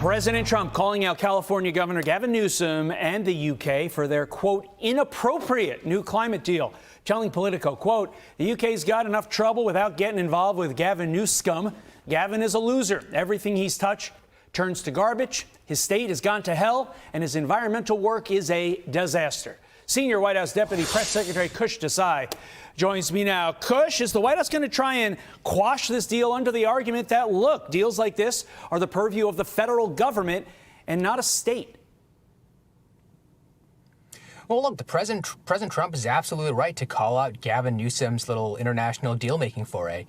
President Trump calling out California Governor Gavin Newsom and the UK for their, quote, inappropriate new climate deal. Telling Politico, quote, the UK's got enough trouble without getting involved with Gavin Newsom. Gavin is a loser. Everything he's touched turns to garbage. His state has gone to hell, and his environmental work is a disaster. Senior White House Deputy Press Secretary Kush Desai joins me now. Kush, is the White House going to try and quash this deal under the argument that, look, deals like this are the purview of the federal government and not a state? Well, look, President Trump is absolutely right to call out Gavin Newsom's little international deal-making foray.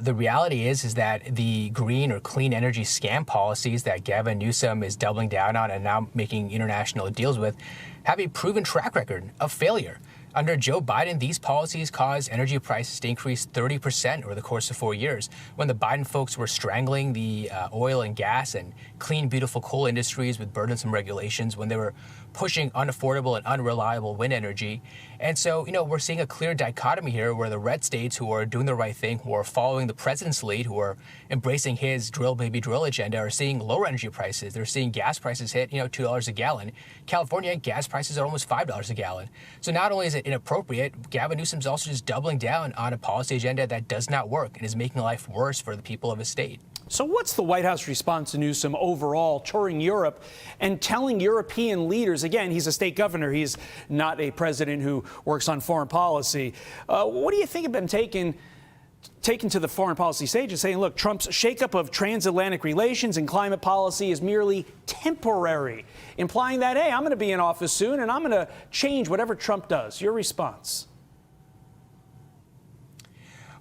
The reality is that the green or clean energy scam policies that Gavin Newsom is doubling down on and now making international deals with have a proven track record of failure. Under Joe Biden, these policies caused energy prices to increase 30% over the course of 4 years, when the Biden folks were strangling the oil and gas and clean, beautiful coal industries with burdensome regulations, when they were pushing unaffordable and unreliable wind energy. And so, we're seeing a clear dichotomy here where the red states who are doing the right thing, who are following the president's lead, who are embracing his drill baby drill agenda, are seeing lower energy prices. They're seeing gas prices hit, $2 a gallon. California, gas prices are almost $5 a gallon. So not only is it inappropriate, Gavin Newsom's also just doubling down on a policy agenda that does not work and is making life worse for the people of his state. So what's the White House response to Newsom overall touring Europe and telling European leaders, again, he's a state governor, he's not a president who works on foreign policy. What do you think of him taken to the foreign policy stage and saying, look, Trump's shakeup of transatlantic relations and climate policy is merely temporary, implying that, hey, I'm going to be in office soon and I'm going to change whatever Trump does? Your response?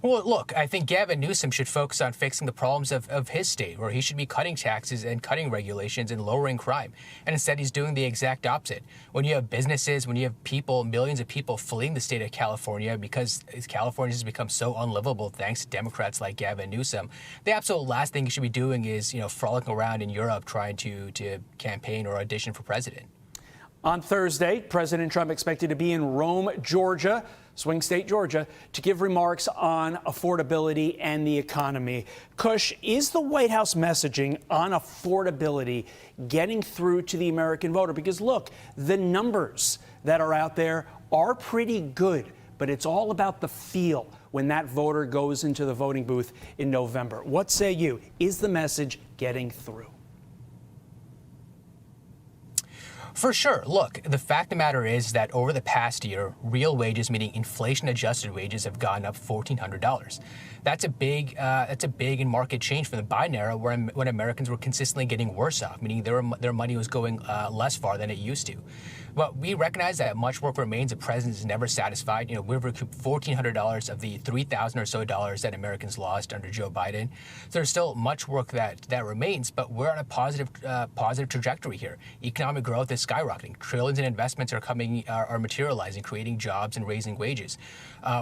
Well, look, I think Gavin Newsom should focus on fixing the problems of his state, where he should be cutting taxes and cutting regulations and lowering crime. And instead, he's doing the exact opposite. When you have businesses, when you have people, millions of people fleeing the state of California because California has become so unlivable thanks to Democrats like Gavin Newsom, the absolute last thing you should be doing is, frolicking around in Europe trying to campaign or audition for president. On Thursday, President Trump expected to be in Rome, Georgia, swing state Georgia, to give remarks on affordability and the economy. Kush, is the White House messaging on affordability getting through to the American voter? Because, look, the numbers that are out there are pretty good, but it's all about the feel when that voter goes into the voting booth in November. What say you? Is the message getting through? For sure. Look, the fact of the matter is that over the past year, real wages, meaning inflation-adjusted wages, have gone up $1,400. That's a big and market change from the Biden era, when Americans were consistently getting worse off, meaning their money was going less far than it used to. But we recognize that much work remains. The president is never satisfied. We've recouped $1,400 of the $3,000 or so that Americans lost under Joe Biden. So there's still much work that remains, but we're on a positive trajectory here. Economic growth is skyrocketing. Trillions in investments are materializing, creating jobs and raising wages.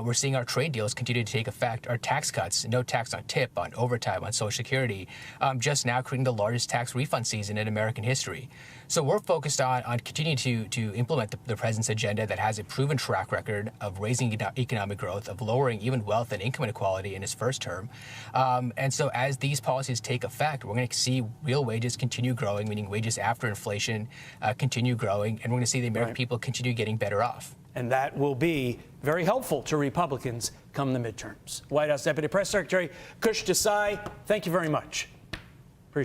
We're seeing our trade deals continue to take effect. Our tax cuts, no tax on tip, on overtime, on Social Security, just now creating the largest tax refund season in American history. So we're focused on continuing to implement the president's agenda that has a proven track record of raising economic growth, of lowering even wealth and income inequality in his first term. And so as these policies take effect, we're going to see real wages continue growing, meaning wages after inflation continue growing, and we're going to see the American people continue getting better off. And that will be very helpful to Republicans come the midterms. White House Deputy Press Secretary Kush Desai, thank you very much.